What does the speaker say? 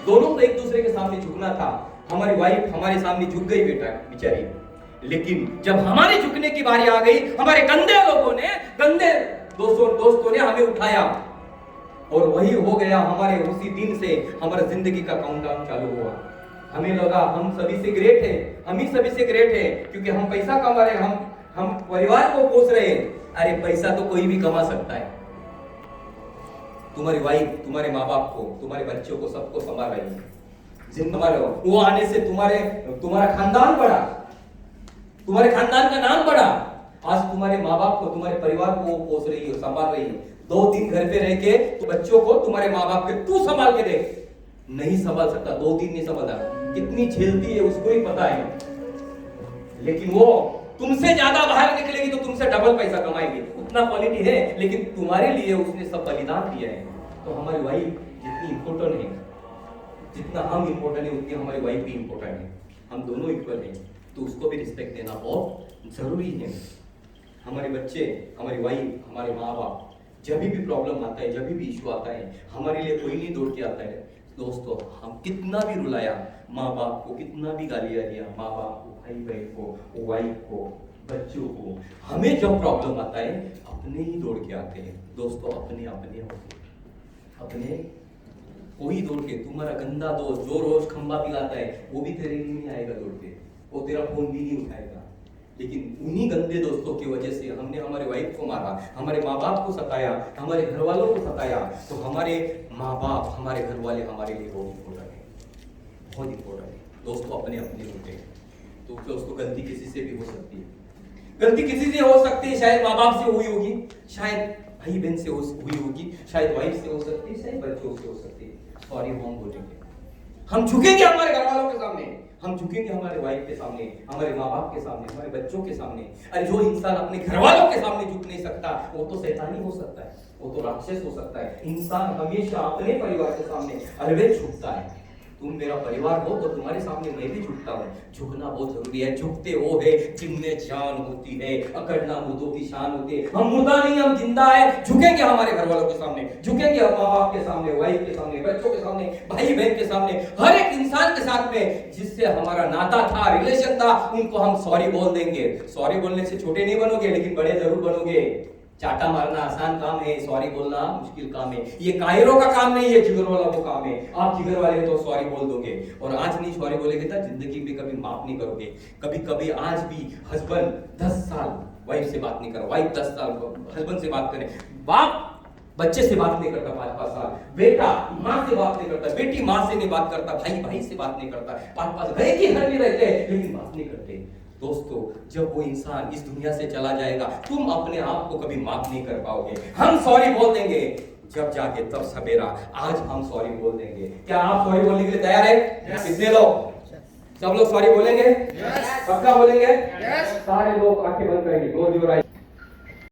दोनों को एक दूसरे के सामने झुकना था। हमारी वाइफ हमारे सामने झुक गई बेटा बेचारी, लेकिन जब हमारे झुकने की बारी आ गई, हमारे गंदे लोगों ने, गंदे दोस्तों ने हमें उठाया, और वही हो गया। हमारे उसी दिन से हमारा जिंदगी का काउंटडाउन चालू हुआ। हमें लगा हम सभी से ग्रेट है, हम ही सभी से ग्रेट है, क्योंकि हम पैसा कमा रहे, हम परिवार को पोस रहे हैं। अरे पैसा तो कोई भी कमा सकता है। तुम्हारी वाइफ तुम्हारे माँ बाप को, तुम्हारे बच्चों को, सबको संभाल रही है, जिम्मेदार हो। वो आने से तुम्हारा खानदान बढ़ा, तुम्हारे खानदान का नाम बढ़ा। आज तुम्हारे माँ बाप को, तुम्हारे परिवार को वो पोस रही है, संभाल रही है। 2 दिन घर पे रह के तो बच्चों को तुम्हारे माँ बाप के तू संभाल के देख, नहीं संभाल सकता, 2 दिन नहीं संभाला। कितनी झेलती है उसको ही पता है। लेकिन वो तुमसे ज्यादा बाहर निकलेगी तो तुमसे डबल पैसा कमाएगी, उतना क्वालिटी है। लेकिन तुम्हारे लिए उसने सब बलिदान दिया है। तो हमारी वाइफ जितनी इंपॉर्टेंट है, जितना हम इंपॉर्टेंट है, उतनी हमारी वाइफ भी इंपॉर्टेंट है। हम दोनों इक्वल हैं, तो उसको भी रिस्पेक्ट देना बहुत जरूरी है। हमारे बच्चे, हमारी वाइफ, हमारे माँ बाप, जब भी प्रॉब्लम आता है, जब भी इशू आता है, हमारे लिए कोई नहीं दौड़ के आता है। दोस्तों, हम कितना भी रुलाया माँ बाप को, कितना भी गालियां दिया माँ बाप को, भाई बहन को, वाइफ को, बच्चों को, हमें जब प्रॉब्लम आता है अपने ही दौड़ के आते हैं। दोस्तों, अपने होते, अपने कोई दौड़ के, तुम्हारा गंदा दोस्त जो रोज खंबा पिलाता है वो भी तेरे लिए नहीं आएगा दौड़ के, वो तेरा फोन भी नहीं उठाएगा। लेकिन उन्हीं गंदे दोस्तों की वजह से हमने हमारे वाइफ को मारा, हमारे माँ बाप को सताया, हमारे घर वालों को सताया। तो हमारे माँ बाप, हमारे घर वाले हमारे लिए बहुत इंपॉर्टेंट है, बहुत इंपॉर्टेंट है। दोस्तों, अपने होते हैं। तो दोस्तों, गलती किसी से भी हो सकती है, गलती किसी से हो सकती है। शायद माँ बाप से हुई होगी, शायद भाई बहन से हुई होगी, शायद वाइफ से हो सकती है, शायद बच्चों से हो सकती है। सॉरी हम बोलेंगे, हम झुकेंगे हमारे घर वालों के सामने, हम झुकेंगे हमारे वाइफ के सामने, हमारे माँ बाप के सामने, हमारे बच्चों के सामने। अरे जो इंसान अपने घर वालों के सामने झुक नहीं सकता, वो तो शैतानी हो सकता है, वो तो राक्षस हो सकता है। इंसान हमेशा अपने परिवार के सामने अलवेज झुकता है। तुम मेरा परिवार हो तो तुम्हारे सामने मैं भी झुकता हूँ। झुकना बहुत जरूरी है। झुकते वो है जिनमें जान होती है, अकड़ना मुर्दों की शान होती है। हम मुर्दा नहीं, हम जिंदा है। झुकेंगे हमारे घर वालों के सामने, झुकेंगे माँ बाप के सामने, वाइफ के सामने, बच्चों के सामने, भाई बहन के सामने, हर एक इंसान के साथ में जिससे हमारा नाता था, रिलेशन था, उनको हम सॉरी बोल देंगे। सॉरी बोलने से छोटे नहीं बनोगे, लेकिन बड़े जरूर बनोगे। चाटा मारना आसान काम है, सॉरी बोलना मुश्किल काम है। ये कायरों का काम नहीं है, जिगर वालों का काम है। आप जिगर वाले तो सॉरी बोल दोगे, और आज नहीं सॉरी बोलेगे तो जिंदगी में कभी माफ नहीं करोगे। कभी कभी आज भी हस्बैंड 10 साल वाइफ से बात नहीं कर, वाइफ 10 साल हस्बैंड से बात करे, बाप बच्चे से बात नहीं करता 5-5 साल, बेटा माँ से बात नहीं करता, बेटी माँ से नहीं बात करता, भाई से बात नहीं करता, 5-5 गए कि घर में रहते हैं लेकिन बात नहीं करते। दोस्तों, जब वो इंसान इस दुनिया से चला जाएगा, तुम अपने आप को कभी माफ नहीं कर पाओगे। हम सॉरी बोल देंगे जब जाके तब सवेरा। आज हम सॉरी बोल देंगे। क्या आप सॉरी बोलने के लिए तैयार है? कितने लोग? सब लोग सॉरी बोलेंगे? पक्का बोलेंगे? सारे लोग आंखें बंद करेंगे।